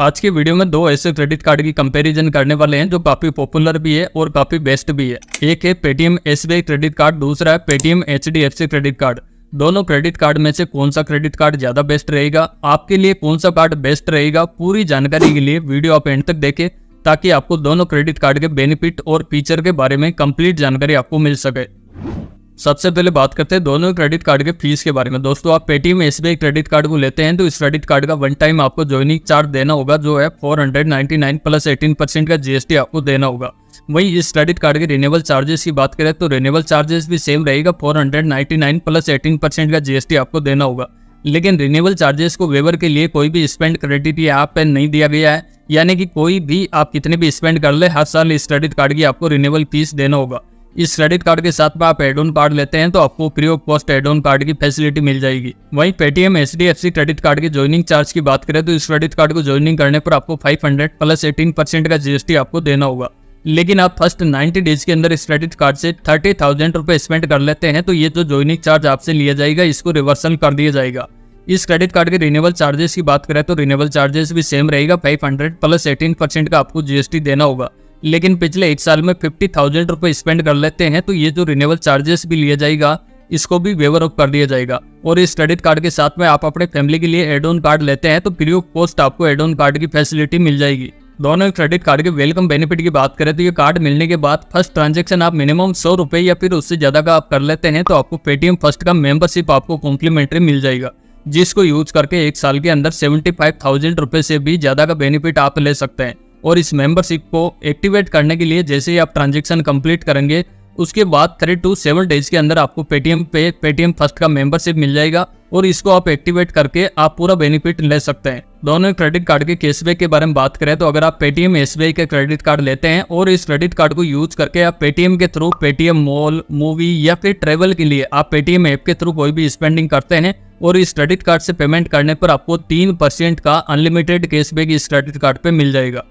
आज की वीडियो में दो ऐसे क्रेडिट कार्ड की कंपैरिजन करने वाले हैं जो काफी पॉपुलर भी है और काफी बेस्ट भी है। एक है पेटीएम एसबीआई क्रेडिट कार्ड, दूसरा है पेटीएम एचडीएफसी क्रेडिट कार्ड। दोनों क्रेडिट कार्ड में से कौन सा क्रेडिट कार्ड ज्यादा बेस्ट रहेगा, आपके लिए कौन सा कार्ड बेस्ट रहेगा, पूरी जानकारी के लिए वीडियो आप एंड तक देखें ताकि आपको दोनों क्रेडिट कार्ड के बेनिफिट और फीचर के बारे में कंप्लीट जानकारी आपको मिल सके। सबसे पहले बात करते हैं दोनों क्रेडिट कार्ड के फीस के बारे में। दोस्तों, आप पेटीएम एसबीआई क्रेडिट कार्ड को लेते हैं तो इस क्रेडिट कार्ड का वन टाइम आपको ज्वाइनिंग चार्ज देना होगा जो है 499 प्लस 18% का जीएसटी आपको देना होगा। वहीं इस क्रेडिट कार्ड के रिन्यूअल चार्जेस की बात करें तो रिन्यूअल चार्जेस भी सेम रहेगा, 499 प्लस 18% का जीएसटी आपको देना होगा। लेकिन रिन्यूअल चार्जेस को वेवर के लिए कोई भी स्पेंड क्रेडिट यहाँ पे नहीं दिया गया है, यानी कि कोई भी आप कितने भी स्पेंड कर ले हर साल इस क्रेडिट कार्ड की आपको रिन्यूअल फीस देना होगा। इस क्रेडिट कार्ड के साथ में आप एड ऑन कार्ड लेते हैं तो आपको free of cost add on card की फैसिलिटी मिल जाएगी। वहीं पेटीएम एचडीएफसी क्रेडिट कार्ड के ज्वाइनिंग चार्ज की बात करें तो इस क्रेडिट कार्ड को ज्वाइनिंग करने पर आपको 500 प्लस 18% का जीएसटी आपको देना होगा। लेकिन आप फर्स्ट 90 डेज के अंदर इस क्रेडिट कार्ड से 30,000 रुपए स्पेंड कर लेते हैं तो ये जो ज्वाइनिंग चार्ज आपसे लिया जाएगा इसको रिवर्सल कर दिया जाएगा। इस क्रेडिट कार्ड के रिन्यूअल चार्जेस की बात करें तो रिन्यूअल चार्जेस भी सेम रहेगा, 500 प्लस 18% का आपको जीएसटी देना होगा। लेकिन पिछले एक साल में 50,000 रुपए स्पेंड कर लेते हैं तो ये जो रिन्यूअल चार्जेस भी लिया जाएगा इसको भी वेवर ऑफ कर दिया जाएगा। और इस क्रेडिट कार्ड के साथ में आप अपने फैमिली के लिए एड ऑन कार्ड लेते हैं तो फ्री ऑफ कॉस्ट आपको एड ऑन कार्ड की फैसिलिटी मिल जाएगी। दोनों क्रेडिट कार्ड के वेलकम बेनिफिट की बात करें तो ये कार्ड मिलने के बाद फर्स्ट ट्रांजैक्शन आप मिनिमम 100 रुपए या फिर उससे ज्यादा का आप कर लेते हैं तो आपको पेटीएम फर्स्ट का मेंबरशिप आपको कॉम्प्लीमेंट्री मिल जाएगा, जिसको यूज करके एक साल के अंदर 75,000 रुपए से भी ज्यादा का बेनिफिट आप ले सकते हैं। और इस मेंबरशिप को एक्टिवेट करने के लिए जैसे ही आप ट्रांजैक्शन कंप्लीट करेंगे उसके बाद 3 to 7 डेज के अंदर आपको पेटीएम पे पेटीएम फर्स्ट का मेंबरशिप मिल जाएगा और इसको आप एक्टिवेट करके आप पूरा बेनिफिट ले सकते हैं। दोनों क्रेडिट कार्ड के कैशबैक के बारे में बात करें तो अगर आप पेटीएम एसबीआई के क्रेडिट कार्ड लेते हैं और इस क्रेडिट कार्ड को यूज करके आप पेटीएम के थ्रू पेटीएम मॉल, मूवी या फिर ट्रेवल के लिए आप पेटीएम ऐप के थ्रू कोई भी स्पेंडिंग करते हैं और इस क्रेडिट कार्ड से पेमेंट करने पर आपको 3% का अनलिमिटेड कैशबैक इस क्रेडिट कार्ड पे मिल जाएगा।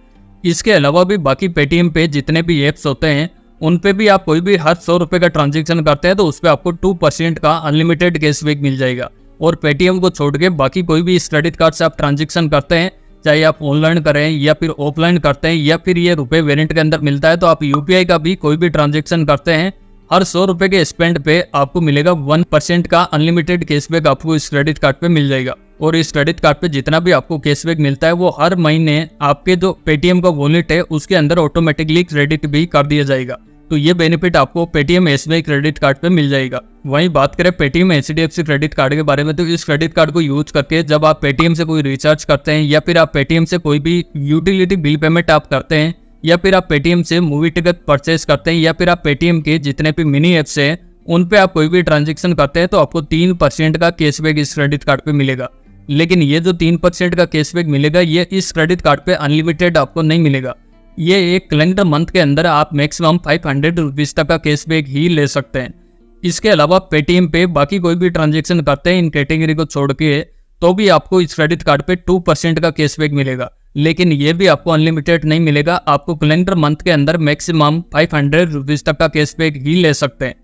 इसके अलावा भी बाकी पेटीएम पे जितने भी ऐप्स होते हैं उन पे भी आप कोई भी हर 100 रुपए का ट्रांजैक्शन करते हैं तो उस पे आपको 2% का अनलिमिटेड कैशबैक मिल जाएगा। और पेटीएम को छोड़ के बाकी कोई भी इस क्रेडिट कार्ड से आप ट्रांजैक्शन करते हैं, चाहे आप ऑनलाइन करें या फिर ऑफलाइन करते हैं या फिर ये रुपए वेरिएंट के अंदर मिलता है, तो आप यूपीआई का भी कोई भी ट्रांजैक्शन करते हैं हर 100 रुपए के स्पेंड पे आपको मिलेगा 1% का अनलिमिटेड कैशबैक आपको इस क्रेडिट कार्ड पे मिल जाएगा। और इस क्रेडिट कार्ड पे जितना भी आपको कैशबैक मिलता है वो हर महीने आपके जो पेटीएम का वॉलेट है उसके अंदर ऑटोमेटिकली क्रेडिट भी कर दिया जाएगा। तो ये बेनिफिट आपको पेटीएम एसबीआई क्रेडिट कार्ड पे मिल जाएगा। वहीं बात करें पेटीएम एचडीएफसी क्रेडिट कार्ड के बारे में तो इस क्रेडिट कार्ड को यूज करके जब आप पेटीएम से कोई रिचार्ज करते हैं या फिर आप पेटीएम से कोई भी यूटिलिटी बिल पेमेंट आप करते हैं या फिर आप पेटीएम से मूवी टिकट परचेज करते हैं या फिर आप पेटीएम के जितने भी मिनी एप्स हैं उन पे आप कोई भी ट्रांजेक्शन करते हैं तो आपको 3% का कैशबैक इस क्रेडिट कार्ड पे मिलेगा। लेकिन ये जो 3% का कैशबैक मिलेगा ये इस क्रेडिट कार्ड पे अनलिमिटेड आपको नहीं मिलेगा। ये एक कैलेंडर मंथ के अंदर आप मैक्सिमम 500 रुपीज तक का कैशबैक ही ले सकते हैं। इसके अलावा पेटीएम पे बाकी कोई भी ट्रांजेक्शन करते हैं इन कैटेगरी को छोड़ के तो भी आपको इस क्रेडिट कार्ड पे 2% का कैशबैक मिलेगा। लेकिन ये भी आपको अनलिमिटेड नहीं मिलेगा, आपको कैलेंडर मंथ के अंदर मैक्सिमम 500 रुपीज तक का कैशबैक ही ले सकते हैं।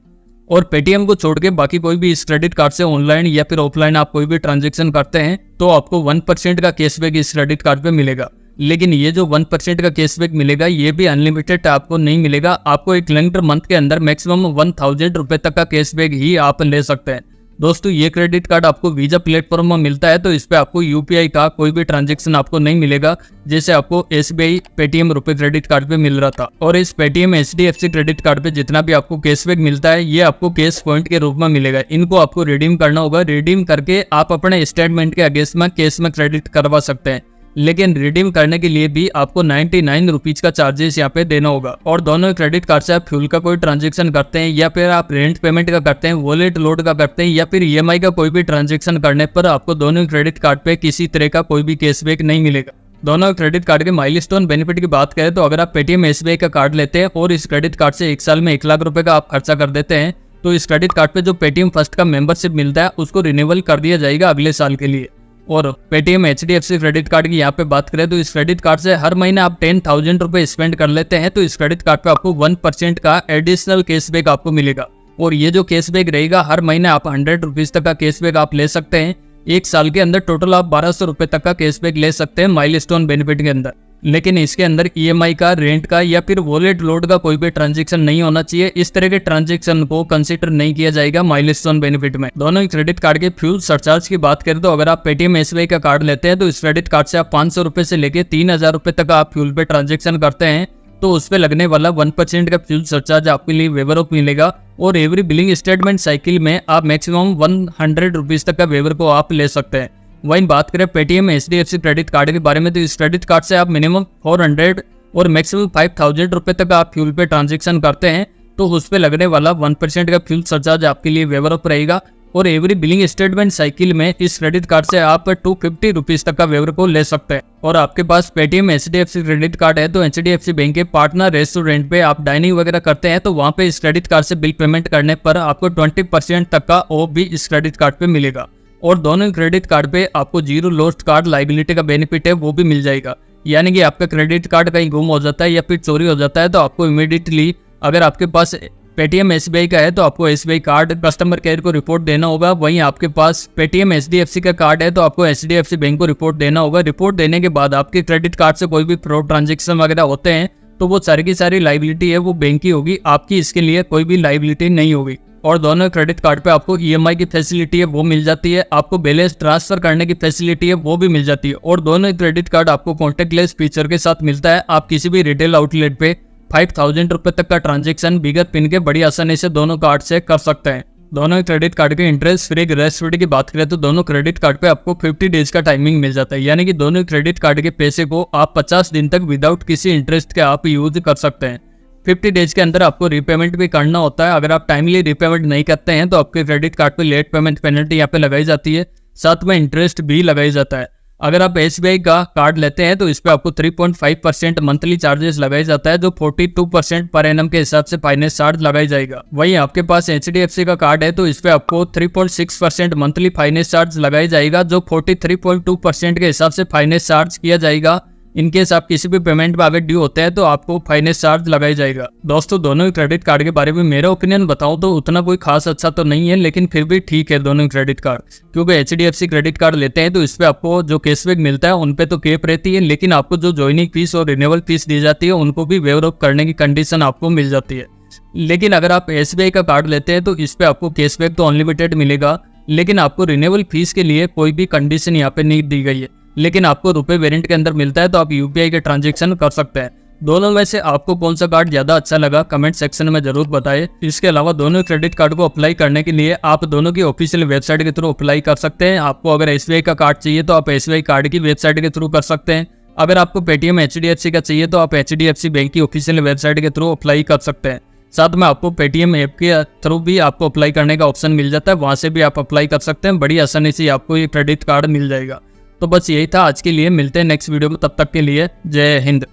और पेटीएम को छोड़ के बाकी कोई भी इस क्रेडिट कार्ड से ऑनलाइन या फिर ऑफलाइन आप कोई भी ट्रांजैक्शन करते हैं तो आपको 1% का कैशबैक इस क्रेडिट कार्ड पे मिलेगा। लेकिन ये जो 1% का कैशबैक मिलेगा ये भी अनलिमिटेड आपको नहीं मिलेगा, आपको एक कैलेंडर मंथ के अंदर मैक्सिमम 1000 रुपए तक का कैशबैक ही आप ले सकते हैं। दोस्तों, ये क्रेडिट कार्ड आपको वीजा प्लेटफॉर्म में मिलता है तो इस पे आपको यूपीआई का कोई भी ट्रांजैक्शन आपको नहीं मिलेगा जैसे आपको एसबीआई पेटीएम रुपए क्रेडिट कार्ड पे मिल रहा था। और इस पेटीएम एचडीएफसी क्रेडिट कार्ड पे जितना भी आपको कैशबैक मिलता है ये आपको कैश पॉइंट के रूप में मिलेगा। इनको आपको रिडीम करना होगा, रिडीम करके आप अपने स्टेटमेंट के अगेंस्ट में कैश में क्रेडिट करवा सकते हैं। लेकिन रिडीम करने के लिए भी आपको 99 रुपीज का चार्जेस यहाँ पे देना होगा। और दोनों क्रेडिट कार्ड से आप फ्यूल का कोई ट्रांजैक्शन करते हैं या फिर आप रेंट पेमेंट का करते हैं, वॉलेट लोड का करते हैं या फिर ईएमआई का कोई भी ट्रांजैक्शन करने पर आपको दोनों क्रेडिट कार्ड पे किसी तरह का कोई भी कैशबैक नहीं मिलेगा। दोनों क्रेडिट कार्ड के माइलस्टोन बेनिफिट की बात करें तो अगर आप पेटीएम एसबीआई का कार्ड लेते हैं और इस क्रेडिट कार्ड से एक साल में 1 लाख रुपए का आप खर्चा कर देते हैं तो इस क्रेडिट कार्ड पे जो पेटीएम फर्स्ट का मेंबरशिप मिलता है उसको रिन्यूअल कर दिया जाएगा अगले साल के लिए। और पेटीएम एचडीएफसी क्रेडिट कार्ड की यहाँ पे बात करें तो इस क्रेडिट कार्ड से हर महीने आप 10,000 रुपए स्पेंड कर लेते हैं तो इस क्रेडिट कार्ड पे आपको 1% का एडिशनल कैशबैक आपको मिलेगा। और ये जो कैशबैक रहेगा हर महीने आप 100 रुपीज तक का कैशबैक आप ले सकते हैं। 1 साल के अंदर टोटल आप 1200 रुपये तक का कैशबैक ले सकते हैं माइलस्टोन बेनिफिट के अंदर। लेकिन इसके अंदर EMI का, रेंट का या फिर वॉलेट लोड का कोई भी ट्रांजैक्शन नहीं होना चाहिए। इस तरह के ट्रांजैक्शन को कंसीडर नहीं किया जाएगा माइलस्टोन बेनिफिट में। दोनों ही क्रेडिट कार्ड के फ्यूल सरचार्ज की बात करें तो अगर आप पेटीएम SBI का कार्ड लेते हैं तो इस क्रेडिट कार्ड से आप 500 रुपये से लेके 3000 रुपये तक आप फ्यूल पे ट्रांजेक्शन करते हैं तो उस पे लगने वाला 1% का फ्यूल सरचार्ज आपके लिए वेवर ऑफ मिलेगा। और एवरी बिलिंग स्टेटमेंट साइकिल में आप मैक्सिमम 100 रुपीज तक का वेवर को आप ले सकते हैं। वहीं बात करें पेटीएम HDFC क्रेडिट कार्ड के बारे में तो इस क्रेडिट कार्ड से आप मिनिमम 400 और मैक्सिमम 5000 रुपये तक आप फ्यूल पे ट्रांजेक्शन करते हैं तो उस पे लगने वाला 1% का फ्यूल सरचार्ज आपके लिए वेवर ऑफ रहेगा। और एवरी बिलिंग स्टेटमेंट साइकिल में इस क्रेडिट कार्ड से आप 250 रुपीज तक का वेवर को ले सकते हैं। और आपके पास पेटीएम HDFC क्रेडिट कार्ड है तो HDFC बैंक के पार्टनर रेस्टोरेंट पे आप डाइनिंग वगैरह करते हैं तो वहाँ पे इस क्रेडिट कार्ड से बिल पेमेंट करने पर आपको 20% तक का ऑफ भी इस क्रेडिट कार्ड पे मिलेगा। और दोनों क्रेडिट कार्ड पे आपको जीरो लॉस्ट कार्ड लाइबिलिटी का बेनिफिट है वो भी मिल जाएगा। यानी कि आपका क्रेडिट कार्ड कहीं गुम हो जाता है या फिर चोरी हो जाता है तो आपको इमीडिएटली, अगर आपके पास पेटीएम SBI का है तो आपको SBI कार्ड कस्टमर केयर को रिपोर्ट देना होगा। वहीं आपके पास पेटीएम HDFC का कार्ड है तो आपको HDFC बैंक को रिपोर्ट देना होगा। रिपोर्ट देने के बाद आपके क्रेडिट कार्ड से कोई भी फ्रॉड ट्रांजेक्शन वगैरह होते हैं तो वो सारी की सारी लाइबिलिटी है वो बैंक की होगी, आपकी इसके लिए कोई भी लाइबिलिटी नहीं होगी। और दोनों क्रेडिट कार्ड पे आपको EMI की फैसिलिटी है वो मिल जाती है, आपको बैलेंस ट्रांसफर करने की फैसिलिटी है वो भी मिल जाती है। और दोनों क्रेडिट कार्ड आपको कॉन्टेक्टलेस फीचर के साथ मिलता है। आप किसी भी रिटेल आउटलेट पे 5000 रुपये तक का ट्रांजेक्शन बिगर पिन के बड़ी आसानी से दोनों कार्ड से कर सकते हैं। दोनों क्रेडिट कार्ड के इंटरेस्ट फ्री ग्रेचुइटी की बात करें तो दोनों क्रेडिट कार्ड पे आपको 50 डेज का टाइमिंग मिल जाता है। यानी कि दोनों क्रेडिट कार्ड के पैसे को आप 50 दिन तक विदाउट किसी इंटरेस्ट के आप यूज कर सकते हैं। 50 डेज के अंदर आपको रीपेमेंट भी करना होता है। अगर आप टाइमली रीपेमेंट नहीं करते हैं तो आपके क्रेडिट कार्ड पे लेट पेमेंट पेनल्टी यहाँ पे लगाई जाती है, साथ में इंटरेस्ट भी लगाई जाता है। अगर आप SBI का कार्ड लेते हैं तो इस पे आपको 3.5% मंथली चार्जेस लगाया जाता है जो 42% पर एनम के हिसाब से फाइनेंस चार्ज लगाई जाएगा। वहीं आपके पास HDFC का कार्ड है तो इस पे आपको 3.6% मंथली फाइनेंस चार्ज लगाया जाएगा जो 43.2% के हिसाब से फाइनेंस चार्ज किया जाएगा। इनकेस आप किसी भी पेमेंट में अगर ड्यू होते हैं तो आपको फाइनेंस चार्ज लगाया जाएगा। दोस्तों दोनों क्रेडिट कार्ड के बारे में मेरा ओपिनियन बताऊं तो उतना कोई खास अच्छा तो नहीं है, लेकिन फिर भी ठीक है दोनों क्रेडिट कार्ड। क्योंकि HDFC क्रेडिट कार्ड लेते हैं तो इस पे आपको जो कैशबैक मिलता है उन पे तो कैप रहती है, लेकिन आपको जो ज्वाइनिंग फीस और रिन्यूअल फीस दी जाती है उनको भी वेवर ऑफ करने की कंडीशन आपको मिल जाती है। लेकिन अगर आप SBI का कार्ड लेते हैं तो इस पे आपको कैशबैक तो अनलिमिटेड मिलेगा, लेकिन आपको रिन्यूअल फीस के लिए कोई भी कंडीशन यहाँ पे नहीं दी गई है। लेकिन आपको रुपए वेरिएंट के अंदर मिलता है तो आप UPI के ट्रांजेक्शन कर सकते हैं। दोनों में से आपको कौन सा कार्ड ज्यादा अच्छा लगा कमेंट सेक्शन में जरूर बताएं। इसके अलावा दोनों क्रेडिट कार्ड को अप्लाई करने के लिए आप दोनों की ऑफिशियल वेबसाइट के थ्रू अप्लाई कर सकते हैं। आपको अगर SBI का कार्ड चाहिए तो आप SBI कार्ड की वेबसाइट के थ्रू कर सकते हैं। अगर आपको पेटीएम HDFC का चाहिए तो आप HDFC बैंक की ऑफिशियल वेबसाइट के थ्रू अप्लाई कर सकते हैं। साथ में आपको पेटीएम ऐप के थ्रू भी आपको अप्लाई करने का ऑप्शन मिल जाता है, वहां से भी आप अप्लाई कर सकते हैं। बड़ी आसानी से आपको ये क्रेडिट कार्ड मिल जाएगा। तो बस यही था आज के लिए, मिलते हैं नेक्स्ट वीडियो में, तब तक के लिए जय हिंद।